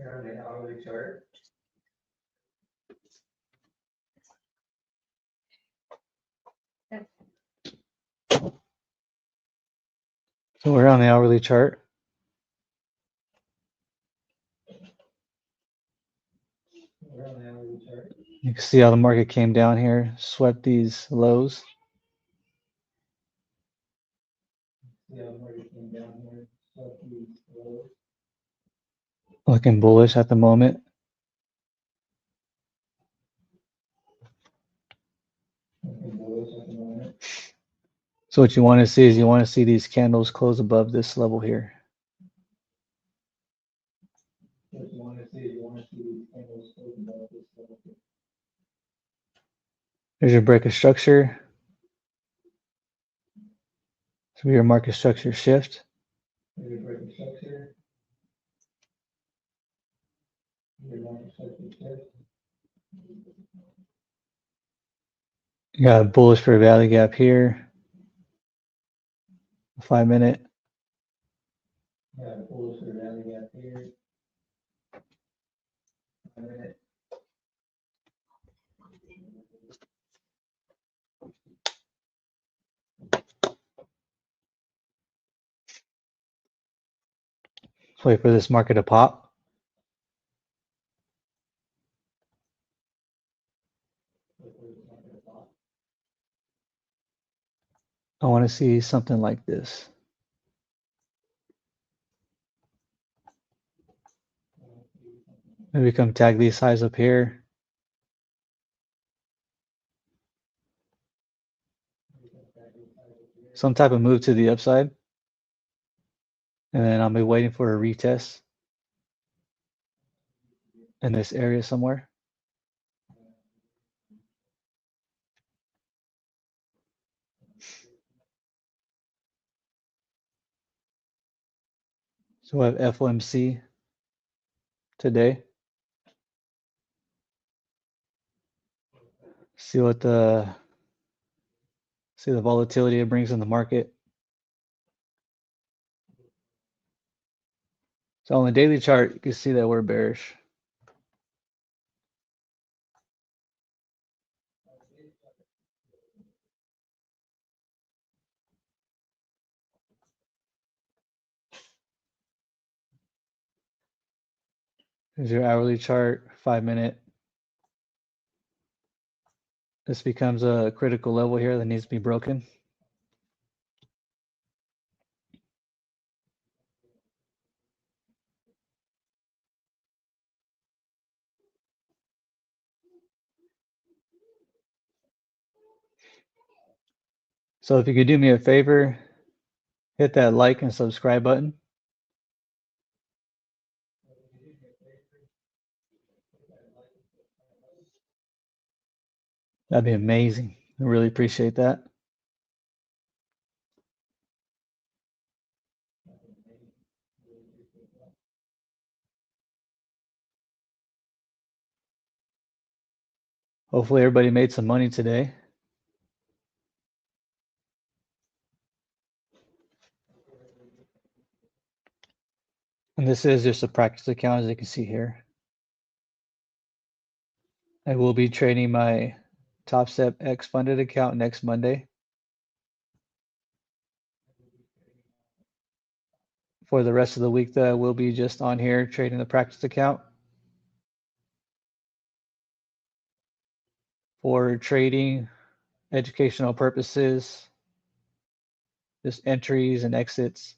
Here on the hourly chart. So we're on the hourly chart. We're on the hourly chart. You can see how the market came down here, swept these lows. See how the market came down here, swept these lows. Looking bullish at the moment. Looking bullish at the moment. So what you want to see is you want to see these candles close above this level here. What you want to see, you want to see these candles close above this level here. There's your break of structure. So your market structure shift. There's your break of structure. Your market structure shift. You got a bullish for a value gap here. 5 minute. You got a bullish for a value gap here. 5 minute. Let's wait for this market to pop. I want to see something like this. Maybe come tag these highs up here. Some type of move to the upside. And then I'll be waiting for a retest in this area somewhere. So we have FOMC today. See the volatility it brings in the market. So on the daily chart, you can see that we're bearish. Here's your hourly chart, 5 minute. This becomes a critical level here that needs to be broken. So if you could do me a favor, hit that like and subscribe button. That'd be amazing. I really appreciate that. Hopefully everybody made some money today. And this is just a practice account, as you can see here. I will be trading my Top Step X funded account next Monday. For the rest of the week, that will be just on here trading the practice account. For trading, educational purposes, just entries and exits.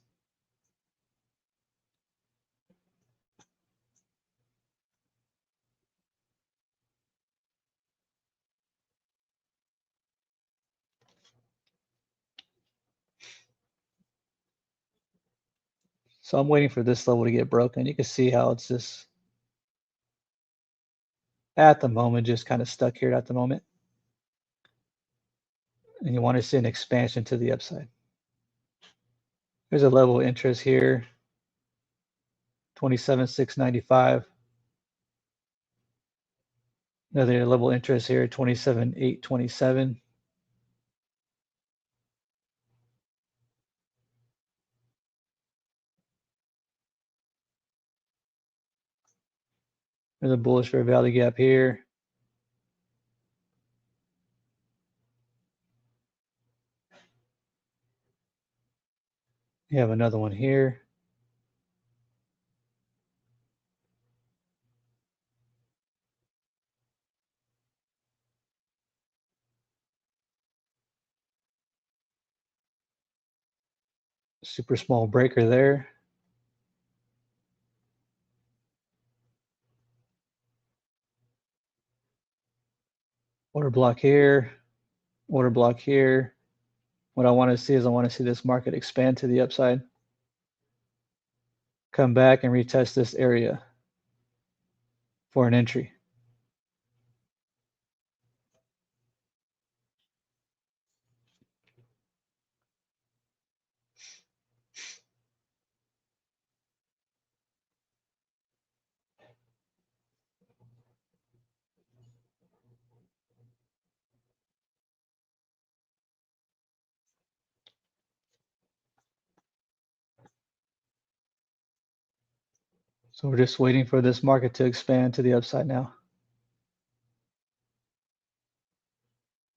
So I'm waiting for this level to get broken. You can see how it's just at the moment, just kind of stuck here at the moment. And you want to see an expansion to the upside. There's a level of interest here, 27,695. Another level of interest here, 27,827. There's a bullish fair value gap here. You have another one here. Super small breaker there. Order block here, order block here. What I want to see is I want to see this market expand to the upside. Come back and retest this area for an entry. So we're just waiting for this market to expand to the upside now.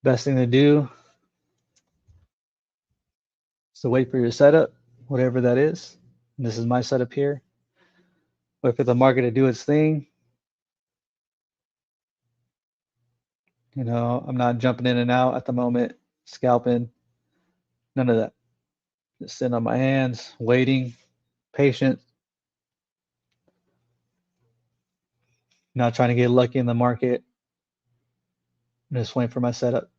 Best thing to do is to wait for your setup, whatever that is. And this is my setup here. Wait for the market to do its thing. You know, I'm not jumping in and out at the moment, scalping, none of that. Just sitting on my hands, waiting, patient, not trying to get lucky in the market. I'm just waiting for my setup.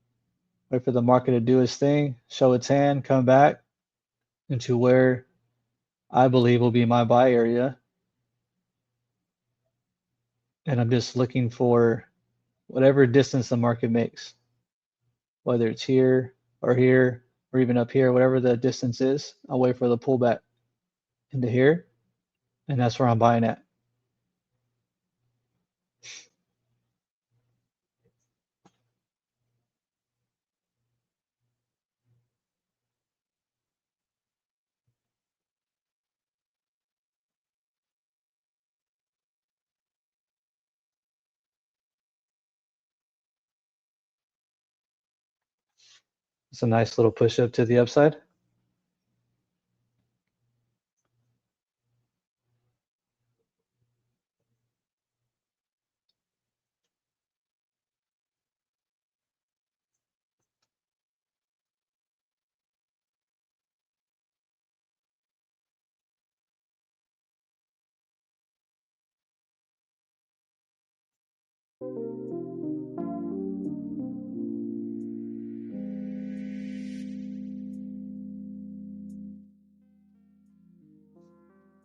Wait for the market to do its thing, show its hand, come back into where I believe will be my buy area. And I'm just looking for whatever distance the market makes, whether it's here or even up here, whatever the distance is. I'll wait for the pullback into here, and that's where I'm buying at. It's a nice little push up to the upside.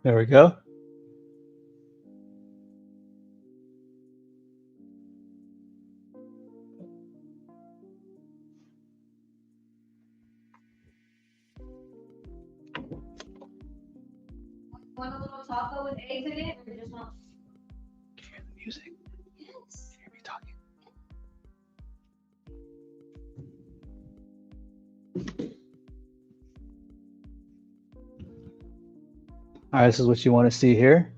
There we go. Want a little taco with eggs in it, or just want? Can you hear the music? Yes. Can you hear me talking? All right, this is what you want to see here.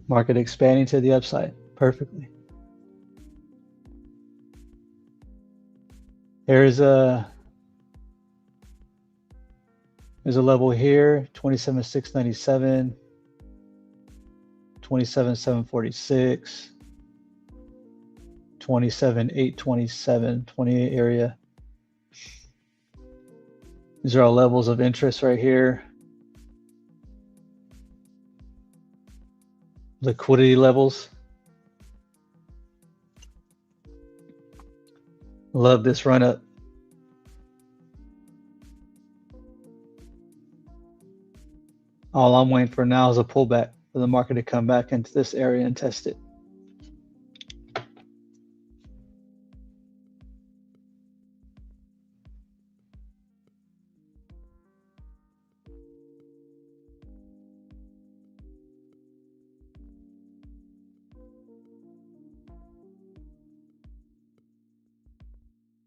Market expanding to the upside perfectly. There's a level here, 27,697, 27,746, 27,827, 28 area. These are all levels of interest right here. Liquidity levels. Love this run up. All I'm waiting for now is a pullback for the market to come back into this area and test it.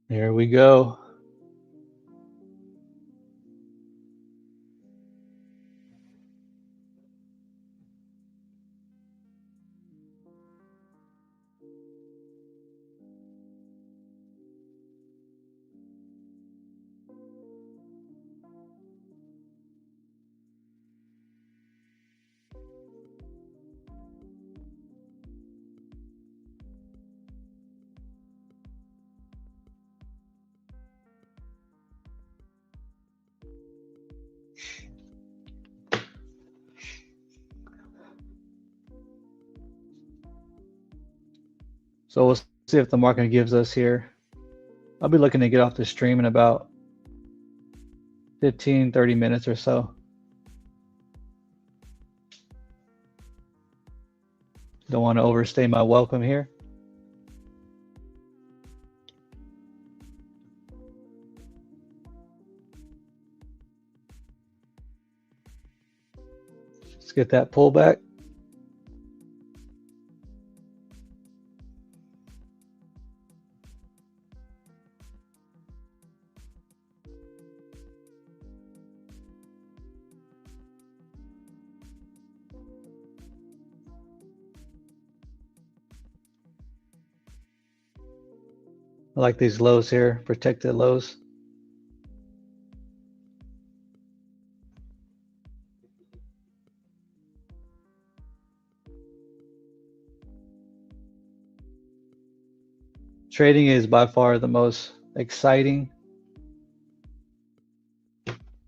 Here we go. So we'll see if the market gives us here. I'll be looking to get off the stream in about 15, 30 minutes or so. Don't want to overstay my welcome here. Let's get that pullback. I like these lows here, protected lows. Trading is by far the most exciting,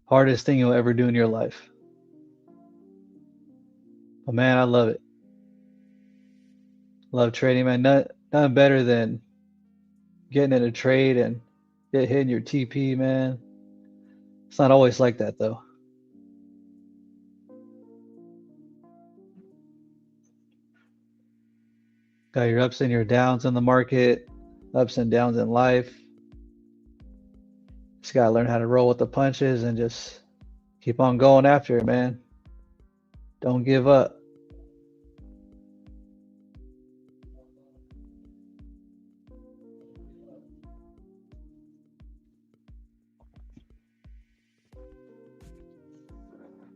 hardest thing you'll ever do in your life. But man, I love it. Love trading, man. Nothing better than getting in a trade and hitting your TP, man. It's not always like that though. Got your ups and your downs in the market, ups and downs in life. Just gotta learn how to roll with the punches and just keep on going after it, man. Don't give up.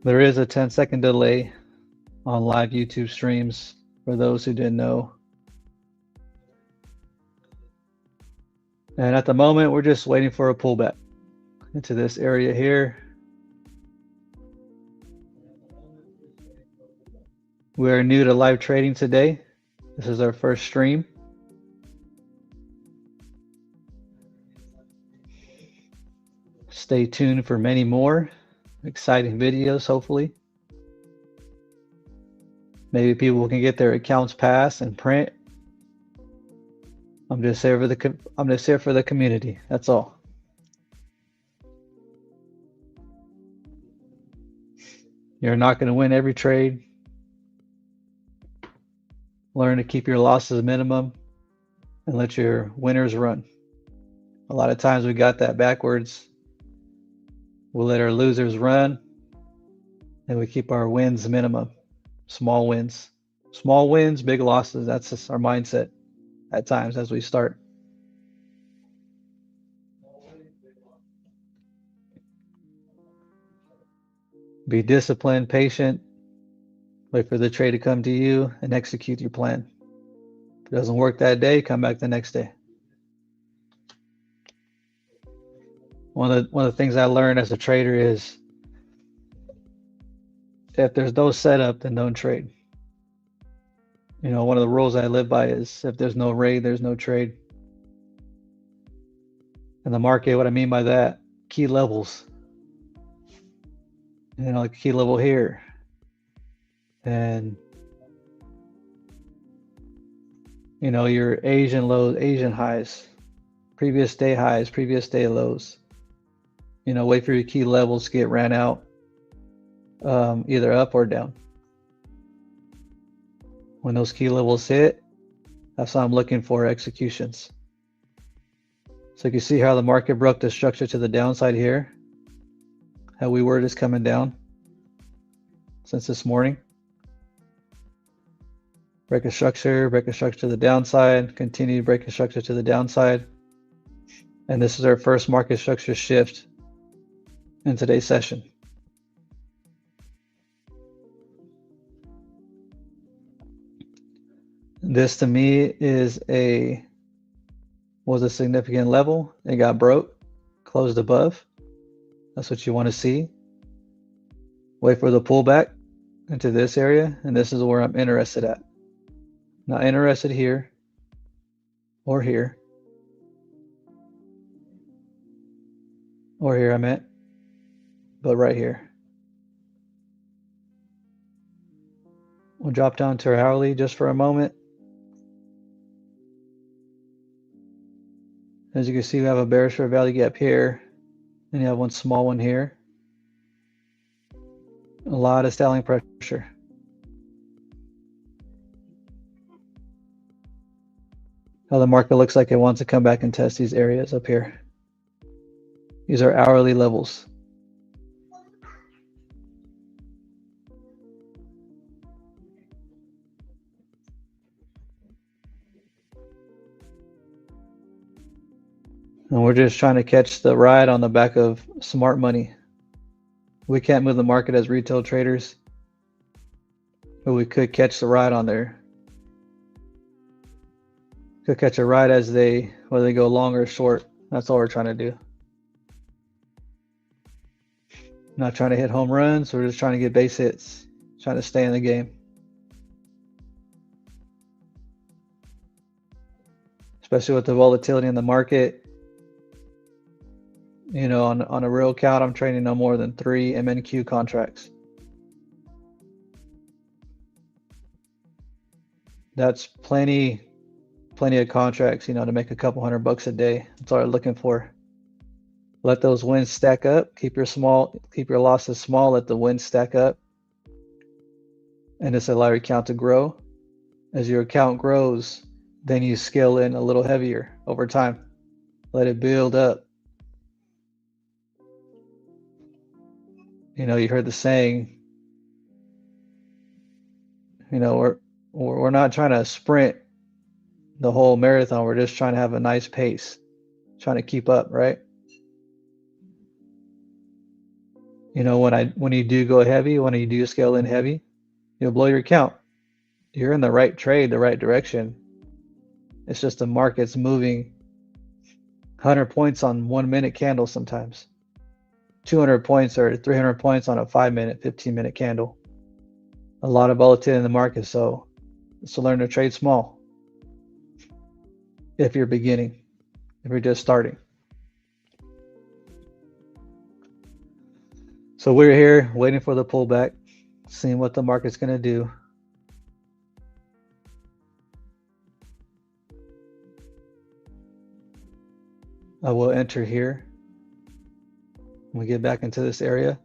There is a 10-second delay on live YouTube streams for those who didn't know. And at the moment, we're just waiting for a pullback into this area here. We are new to live trading today. This is our first stream. Stay tuned for many more exciting videos, hopefully. Maybe people can get their accounts passed and print. I'm just here for the community. That's all. You're not going to win every trade. Learn to keep your losses minimum and let your winners run. A lot of times we got that backwards. We'll let our losers run and we keep our wins minimum. Small wins. Small wins, big losses. That's just our mindset at times as we start. Be disciplined, patient, wait for the trade to come to you and execute your plan. If it doesn't work that day, come back the next day. One of the things I learned as a trader is if there's no setup, then don't trade. You know, one of the rules I live by is if there's no raid, there's no trade. In the market, what I mean by that, key levels. You know, like key level here. And, you know, your Asian lows, Asian highs, previous day highs, previous day lows. You know, wait for your key levels to get ran out, either up or down. When those key levels hit, that's what I'm looking for, executions. So you can see how the market broke the structure to the downside here. How we were just coming down since this morning. Break a structure to the downside, continue breaking structure to the downside. And this is our first market structure shift in today's session. This to me was a significant level. It got broke, closed above. That's what you want to see. Wait for the pullback into this area, and this is where I'm interested at. Not interested here or here or here I'm at, but right here. We'll drop down to our hourly just for a moment. As you can see, we have a bearish fair value gap here, and you have one small one here. A lot of selling pressure. How the market looks like it wants to come back and test these areas up here. These are hourly levels. And we're just trying to catch the ride on the back of smart money. We can't move the market as retail traders, but we could catch the ride on there. Could catch a ride as whether they go long or short. That's all we're trying to do. Not trying to hit home runs. We're just trying to get base hits. Trying to stay in the game. Especially with the volatility in the market. You know, on a real count, I'm trading no more than 3 MNQ contracts. That's plenty of contracts, you know, to make a couple $100 a day. That's all I'm looking for. Let those wins stack up. Keep your losses small. Let the wins stack up, and just allow your account to grow. As your account grows, then you scale in a little heavier over time. Let it build up. You know, you heard the saying. You know, we're not trying to sprint the whole marathon. We're just trying to have a nice pace, trying to keep up, right? You know, when you do go heavy, when you do scale in heavy, you'll blow your account. You're in the right trade, the right direction. It's just the market's moving 100 points on 1 minute candle sometimes. 200 points or 300 points on a 5-minute, 15-minute candle. A lot of volatility in the market, so learn to trade small. If you're beginning, if you're just starting. So we're here waiting for the pullback, seeing what the market's going to do. I will enter here when we get back into this area.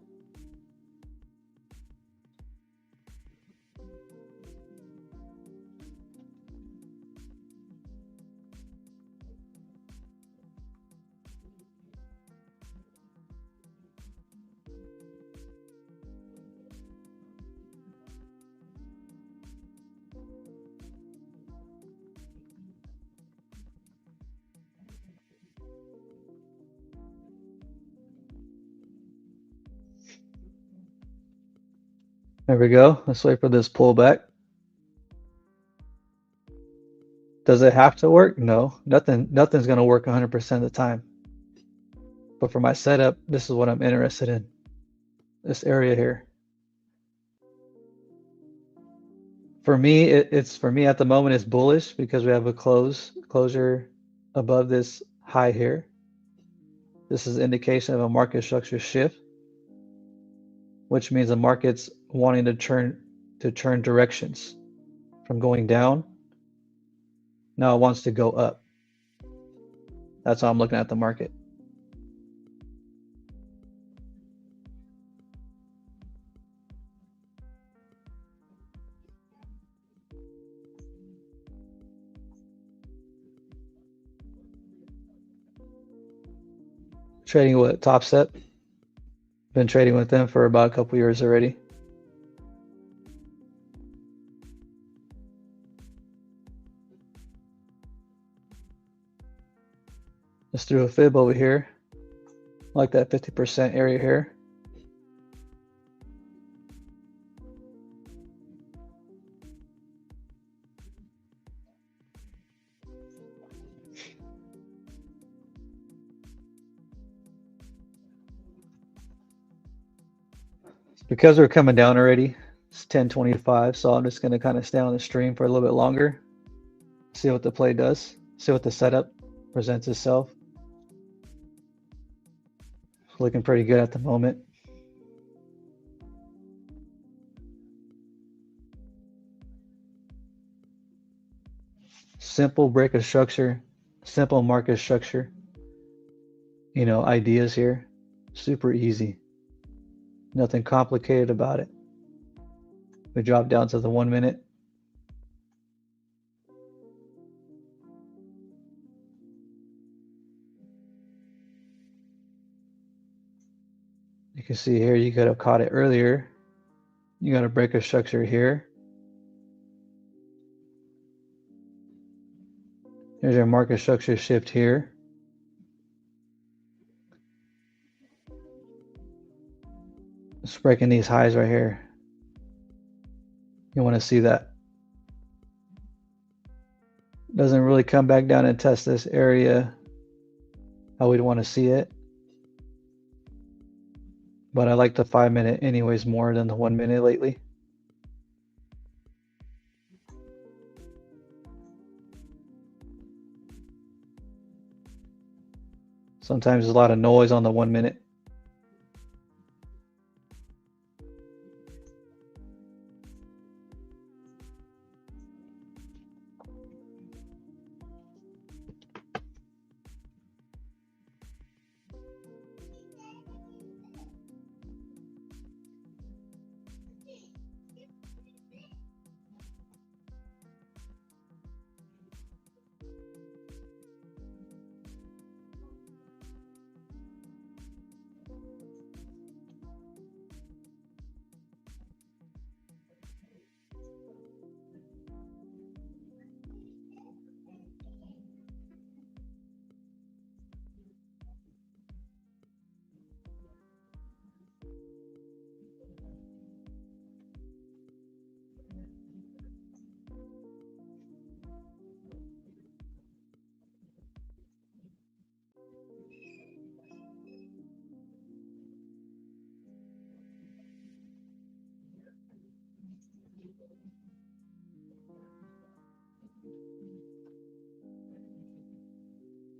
There we go. Let's wait for this pullback. Does it have to work? No, nothing's going to work 100% of the time. But for my setup, this is what I'm interested in. This area here. For me, it's for me at the moment it's bullish because we have a closure above this high here. This is an indication of a market structure shift, which means the market's wanting to turn directions from going down. Now it wants to go up. That's how I'm looking at the market. Trading with Top Step. Been trading with them for about a couple years already. Just threw a fib over here. Like that 50% area here. Because we're coming down already, it's 10:25, so I'm just going to kind of stay on the stream for a little bit longer. See what the play does. See what the setup presents itself. Looking pretty good at the moment. Simple break of structure, simple market structure. ideas here. Super easy. Nothing complicated about it. We drop down to the 1 minute. You can see here, you could have caught it earlier. You got to break a structure here. Here's your market structure shift here. It's breaking these highs right here. You want to see that. Doesn't really come back down and test this area how we'd want to see it. But I like the 5 minute anyways more than the 1 minute lately. Sometimes there's a lot of noise on the 1 minute.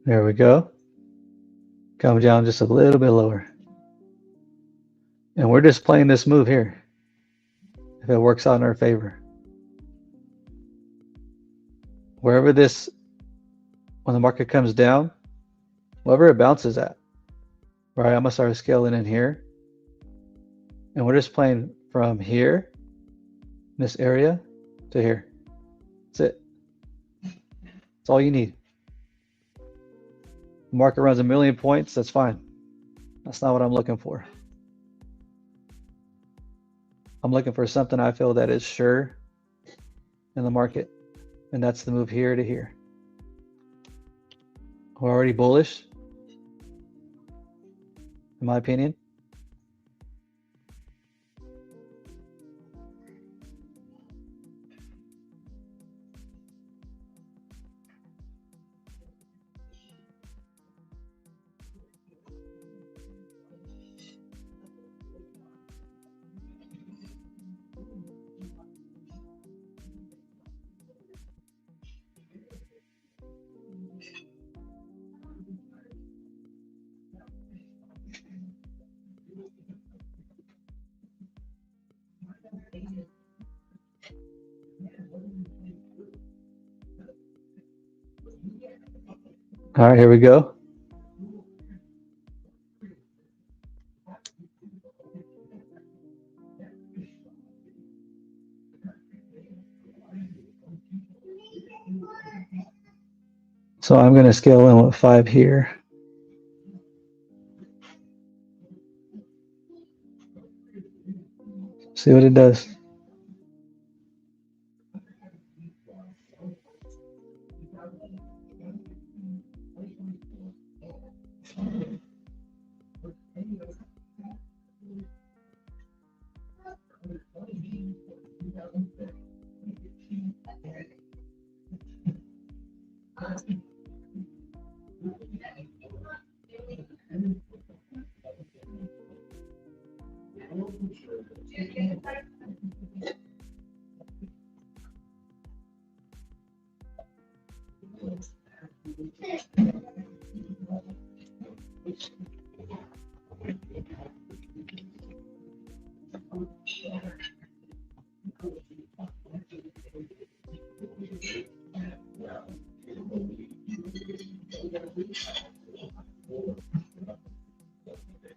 There we go. Come down just a little bit lower. And we're just playing this move here. If it works out in our favor. Wherever this, when the market comes down, wherever it bounces at, right, I'm gonna start scaling in here. And we're just playing from here, this area, to here. That's it. That's all you need. The market runs 1,000,000 points, that's fine. That's not what I'm looking for. I'm looking for something I feel that is sure in the market. And that's the move here to here. We're already bullish, in my opinion. All right, here we go. So I'm going to scale in with 5 here. See what it does.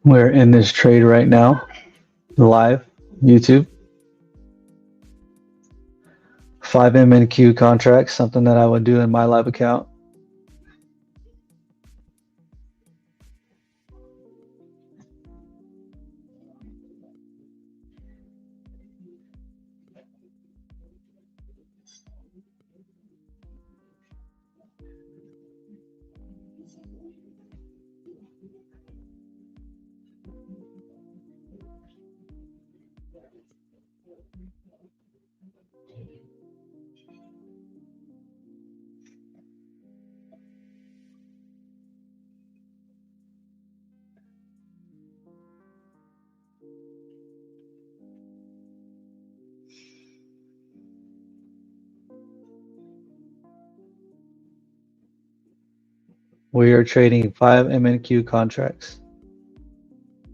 We're in this trade right now, live, YouTube. 5 MNQ contracts, something that I would do in my live account. We are trading 5 MNQ contracts.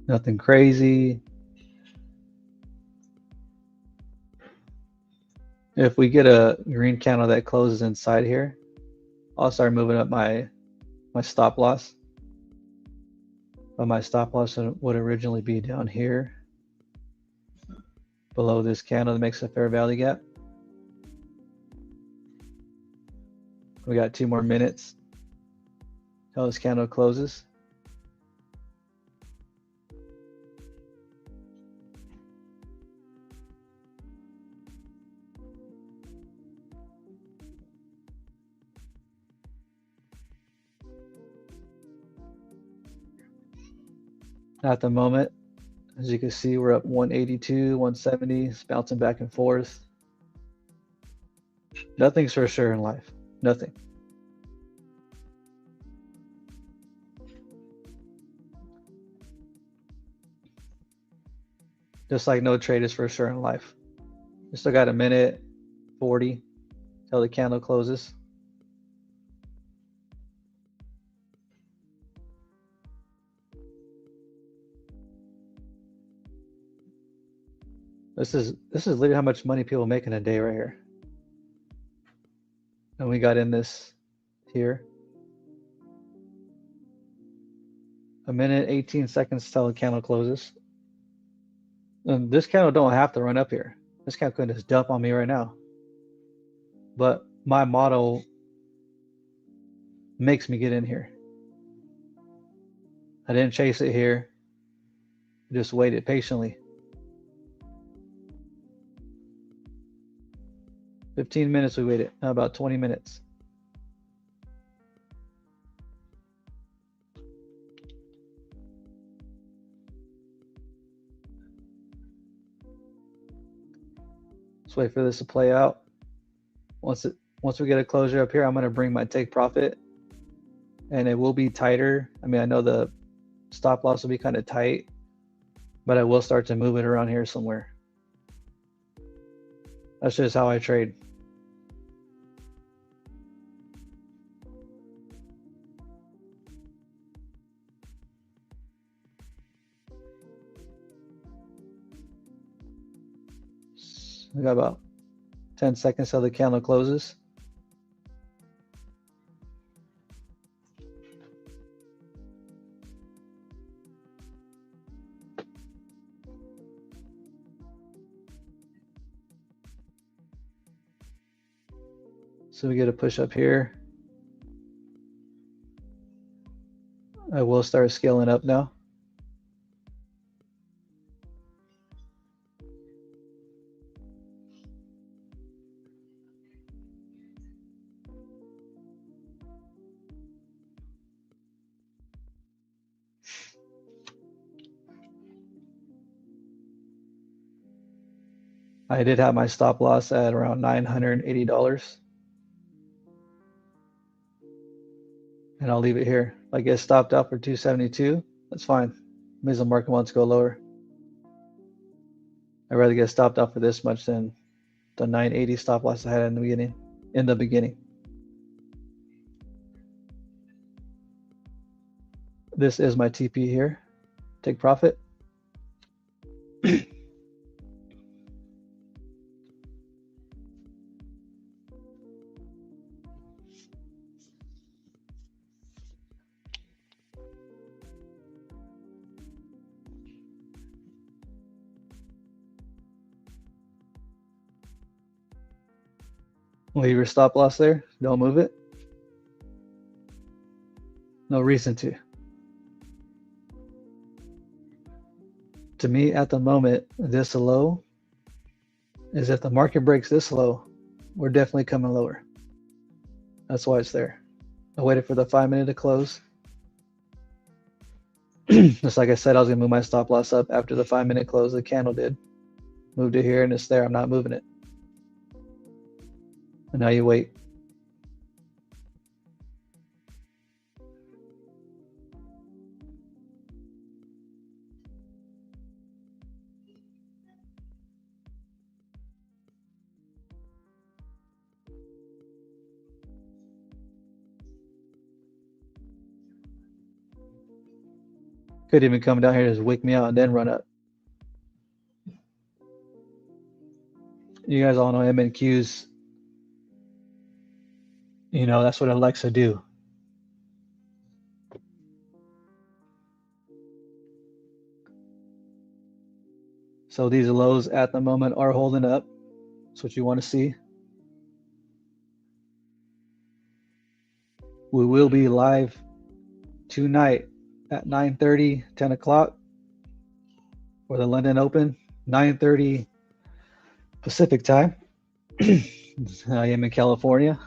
Nothing crazy. If we get a green candle that closes inside here, I'll start moving up my stop loss. But my stop loss would originally be down here, below this candle that makes a fair value gap. We got 2 more minutes till this candle closes. At the moment, as you can see, we're up 182, 170, it's bouncing back and forth. Nothing's for sure in life. Nothing. Just like no trade is for sure in life. We still got a minute 40 till the candle closes. This is literally how much money people make in a day right here. And we got in this here. A minute, 18 seconds till the candle closes. And this candle don't have to run up here. This candle could just dump on me right now. But my model makes me get in here. I didn't chase it here. I just waited patiently. 15 minutes we waited, now about 20 minutes. Let's wait for this to play out. Once we get a closure up here, I'm gonna bring my take profit and it will be tighter. I mean, I know the stop loss will be kind of tight, but I will start to move it around here somewhere. That's just how I trade. We got about 10 seconds till the candle closes. So we get a push up here. I will start scaling up now. I did have my stop loss at around $980. And I'll leave it here. If I get stopped out for 272, that's fine. Maybe the market wants to go lower. I'd rather get stopped out for this much than the 980 stop loss I had in the beginning. This is my TP here. Take profit. Leave your stop loss there. Don't move it. No reason to. To me, at the moment, this low is if the market breaks this low, we're definitely coming lower. That's why it's there. I waited for the 5 minute to close. Just like I said, I was gonna move my stop loss up after the 5 minute close. The candle did. Moved it here and it's there. I'm not moving it. And now you wait. Could even come down here, just wake me out and then run up. You guys all know MNQs. You know, that's what it likes to do. So these lows at the moment are holding up. That's what you want to see. We will be live tonight at 9:30, 10 o'clock for the London Open, 9:30 Pacific time. I am in California.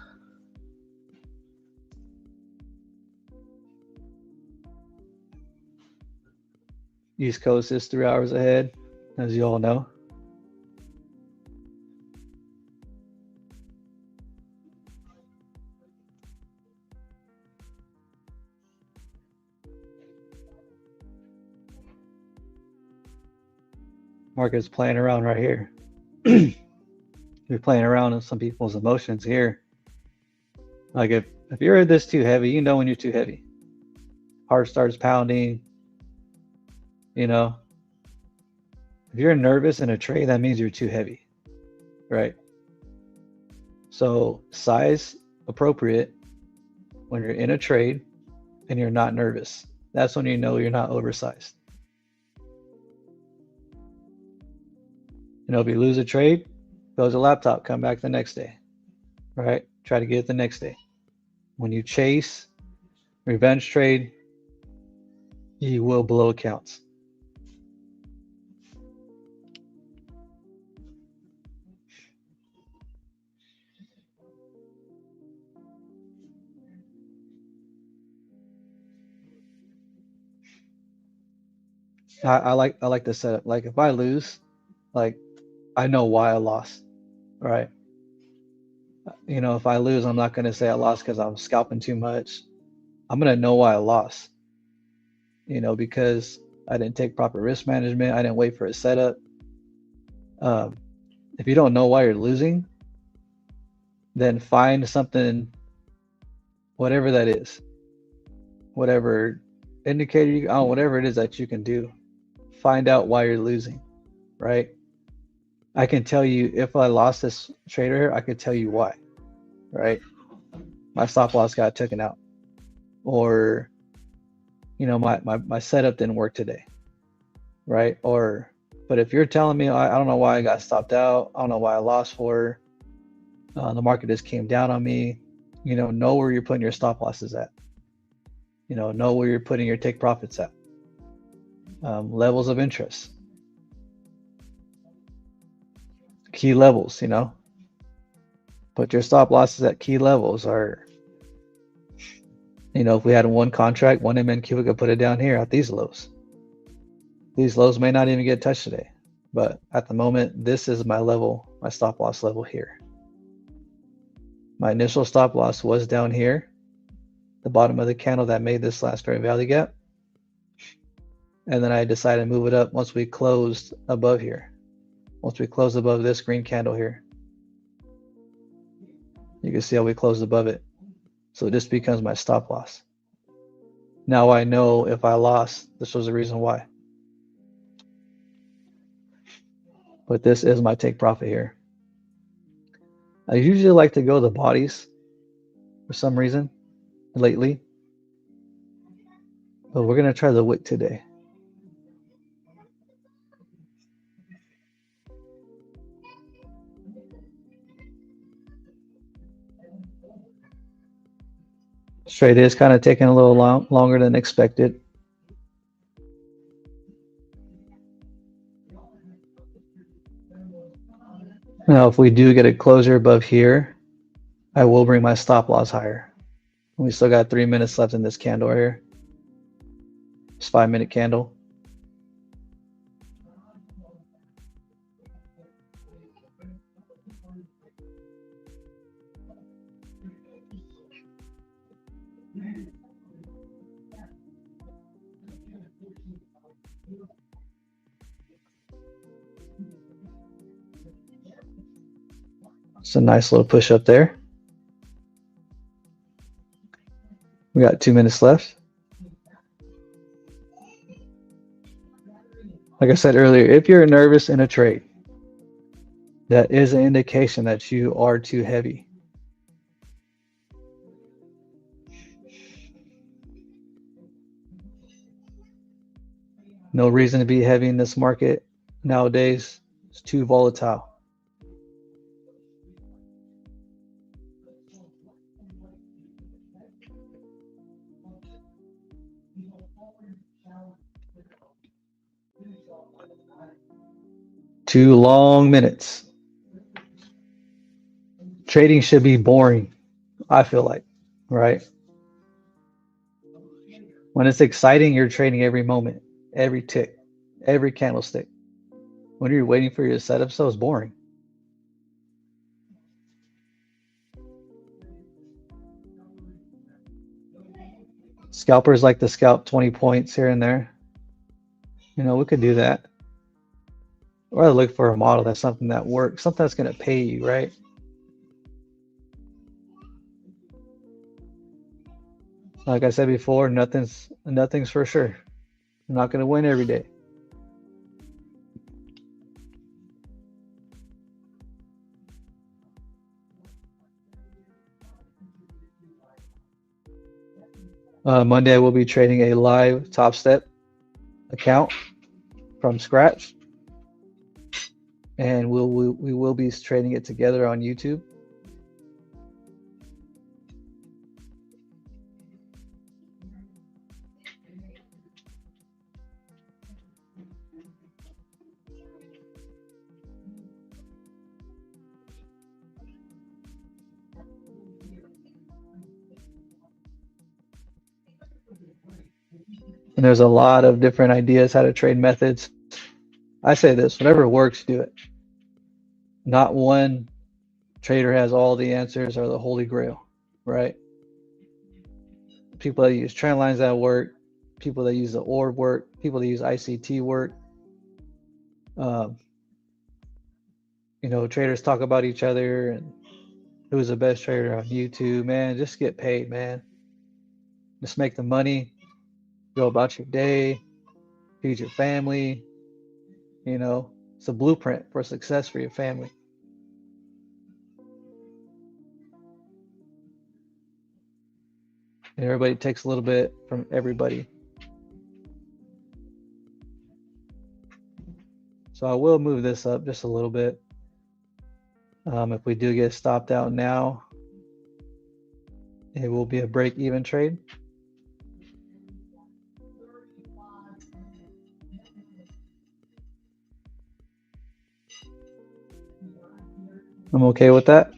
East Coast is 3 hours ahead, as you all know. Market's playing around right here. You're playing around with some people's emotions here. Like if you're this too heavy, you know when you're too heavy. Heart starts pounding. You know, if you're nervous in a trade, that means you're too heavy, right? So size appropriate when you're in a trade and you're not nervous. That's when you know you're not oversized. You know, if you lose a trade, close your laptop, come back the next day, right? Try to get it the next day. When you chase, revenge trade, you will blow accounts. I like the setup. Like if I lose, like I know why I lost, right? You know, if I lose, I'm not gonna say I lost because I'm scalping too much. I'm gonna know why I lost. You know, because I didn't take proper risk management. I didn't wait for a setup. If you don't know why you're losing, then find something, whatever that is, whatever indicator you, whatever it is that you can do. Find out why you're losing, right? I can tell you if I lost this trader here, I could tell you why, right? My stop loss got taken out, or you know, my setup didn't work today, right? Or, but if you're telling me I don't know why I got stopped out, I don't know why I lost for, the market just came down on me, you know where you're putting your stop losses at, know where you're putting your take profits at, levels of interest, key levels, put your stop losses at key levels. Or if we had one contract, one MNQ, we could put it down here at these lows. These lows may not even get touched today, but at the moment, this is my level, my stop loss level here. My initial stop loss was down here, the bottom of the candle that made this last fair value gap. And then I decided to move it up once we closed above here. Once we closed above this green candle here. You can see how we closed above it. So this becomes my stop loss. Now I know if I lost, this was the reason why. But this is my take profit here. I usually like to go the bodies for some reason lately. But we're going to try the wick today. This trade is kind of taking a little longer than expected. Now, if we do get a closure above here, I will bring my stop loss higher. We still got 3 minutes left in this candle right here. It's 5-minute candle. It's a nice little push up there. We got 2 minutes left. Like I said earlier, if you're nervous in a trade, that is an indication that you are too heavy. No reason to be heavy in this market nowadays. It's too volatile. Two long minutes. Trading should be boring, I feel like, right? When it's exciting, you're trading every moment, every tick, every candlestick. When you're waiting for your setup, so it's boring. Scalpers like to scalp 20 points here and there. You know, we could do that. Or look for a model that's something that works, something that's going to pay you, right? Like I said before, nothing's for sure. I'm not going to win every day. Monday, I will be trading a live Top Step account from scratch, and we will be trading it together on YouTube. And there's a lot of different ideas how to trade methods. I say this, whatever works, do it. Not one trader has all the answers or the holy grail, right? People that use trend lines that work, people that use the orb work, people that use ICT work. You know, traders talk about each other and who's the best trader on YouTube. Man, just get paid, man. Just make the money, go about your day, feed your family. You know, it's a blueprint for success for your family. And everybody takes a little bit from everybody. So I will move this up just a little bit. If we do get stopped out now, it will be a break-even trade. I'm okay with that.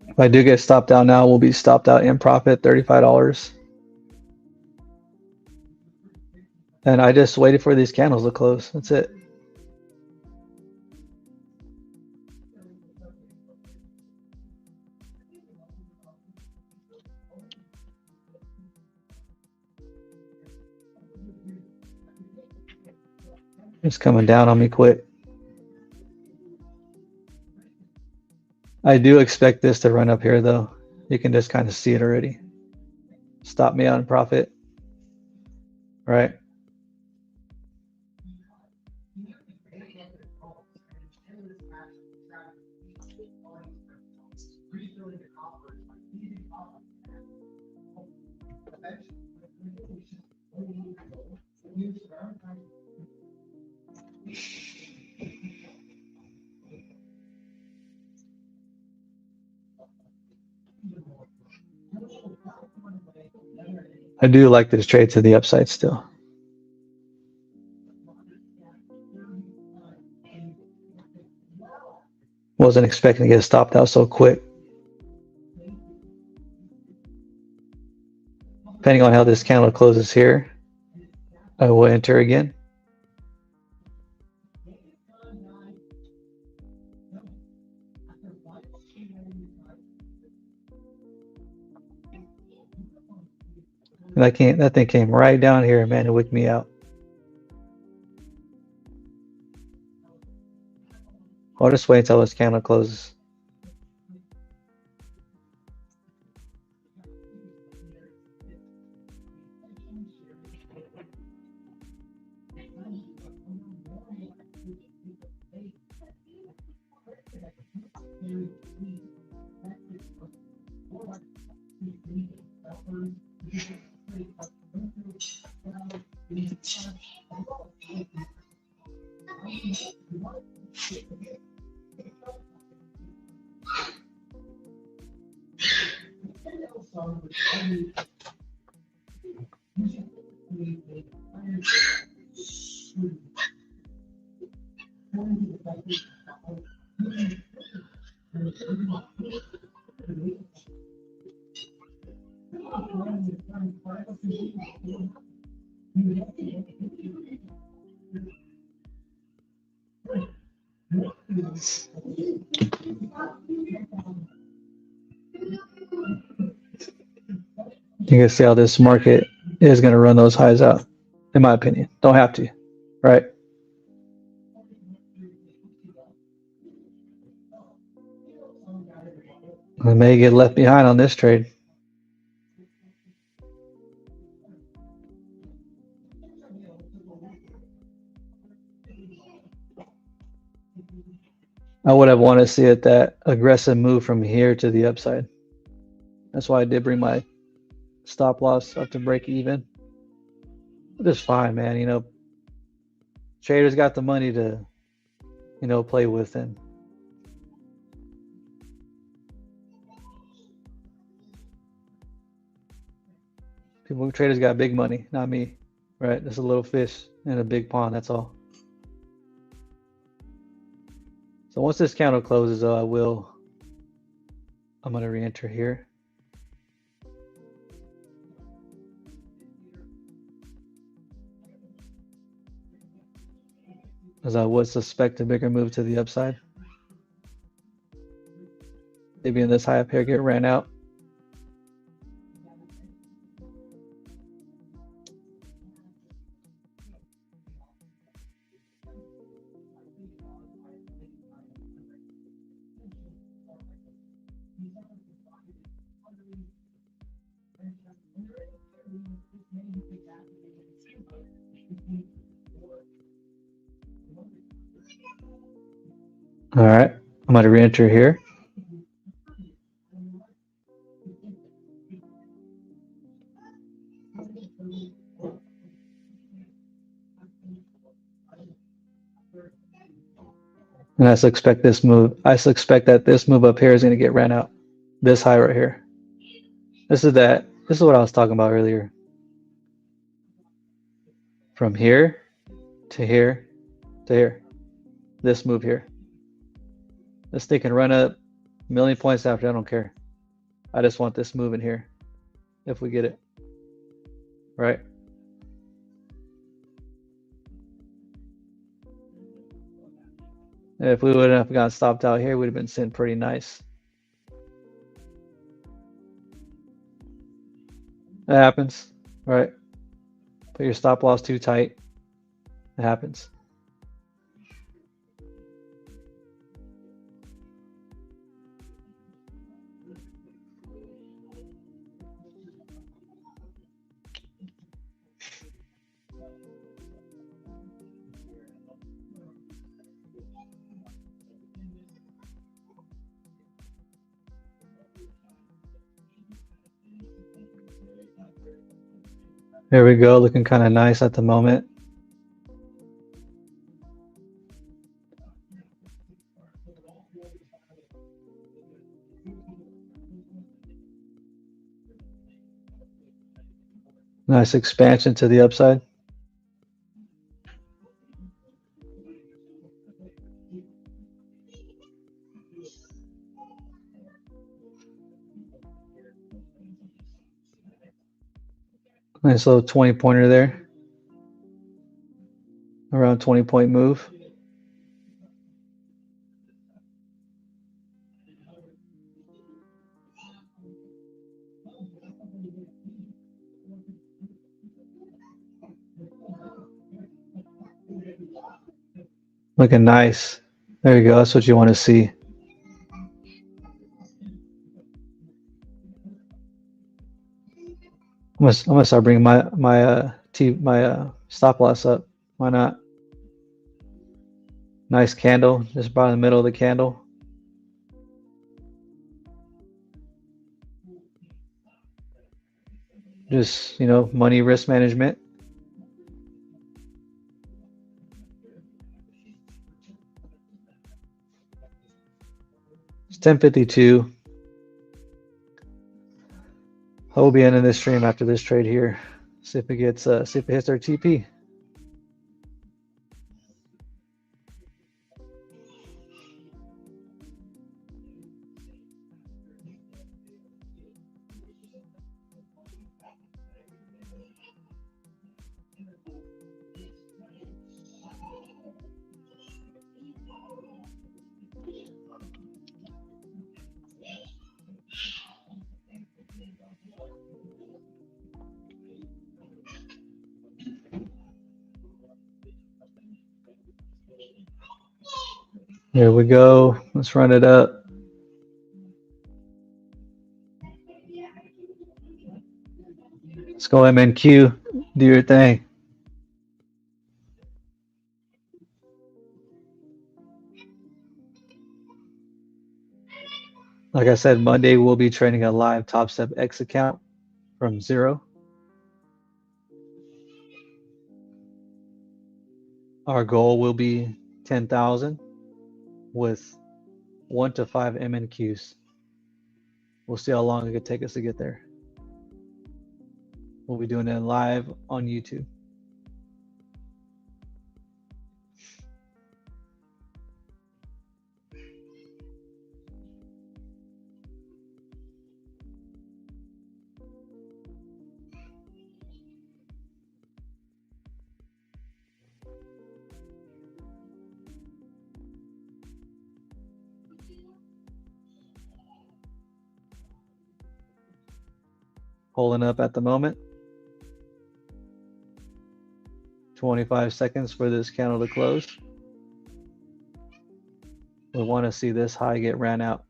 If I do get stopped out now, we'll be stopped out in profit, $35. And I just waited for these candles to close. That's it. It's coming down on me quick. I do expect this to run up here though. You can just kind of see it already. Stop me on profit, right? I do like this trade to the upside still. Wasn't expecting to get stopped out so quick. Depending on how this candle closes here, I will enter again. And that thing came right down here, man, it wicked me out. I'll just wait until this candle closes. You can see how this market is going to run those highs out, in my opinion. Don't have to, right? I may get left behind on this trade. I would have wanted to see it that aggressive move from here to the upside. That's why I did bring my stop loss up to break even. Just fine, man. You know, traders got the money to, you know, play with, and traders got big money, not me, right? Just a little fish in a big pond. That's all. So once this candle closes, though, I'm going to re-enter here. As I would suspect a bigger move to the upside. Maybe in this high up here get ran out. All right, I'm going to re-enter here. And I suspect this move. I suspect that this move up here is going to get ran out. This high right here. This is what I was talking about earlier. From here to here to here. This move here. This thing can run up a million points after. I don't care. I just want this move in here. If we get it. Right? And if we wouldn't have gotten stopped out here, we'd have been sitting pretty nice. That happens, right? Put your stop loss too tight. It happens. There we go, looking kind of nice at the moment. Nice expansion to the upside. Nice little 20 pointer there. Around 20-point move. Looking nice. There you go. That's what you want to see. I'm gonna start bringing my stop loss up. Why not? Nice candle, just about in the middle of the candle. Just, money risk management. It's 10:52. I will be ending this stream after this trade here. See if it hits our TP. Here we go. Let's run it up. Let's go MNQ. Do your thing. Like I said, Monday we'll be trading a live Top Step X account from zero. Our goal will be 10,000 with 1 to 5 MNQs. We'll see how long it could take us to get there. We'll be doing it live on YouTube. Holding up at the moment. 25 seconds for this candle to close. We want to see this high get ran out.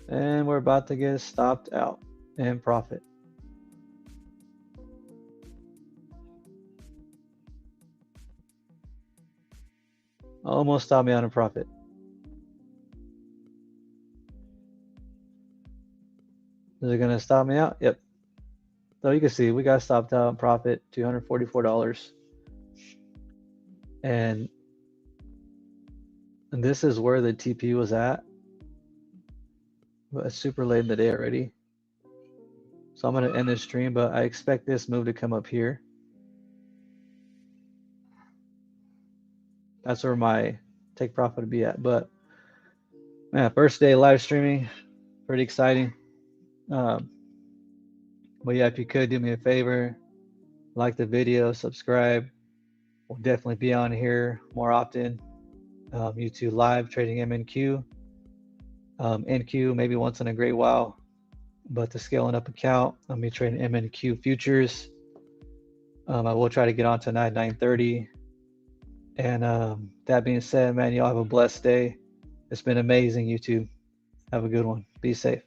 And we're about to get stopped out in profit. Almost stopped me out in profit. Is it gonna stop me out? Yep. So you can see we got stopped out in profit, $244. And this is where the TP was at. But it's super late in the day already. So I'm gonna end this stream, but I expect this move to come up here. That's where my take profit would be at. But man, first day live streaming, pretty exciting. But yeah, if you could do me a favor, like the video, subscribe. We'll definitely be on here more often. YouTube live trading MNQ, NQ maybe once in a great while. But the scaling up account, I'll be trading MNQ futures. I will try to get on tonight 9:30. And that being said, man, y'all have a blessed day. It's been amazing, YouTube. Have a good one. Be safe.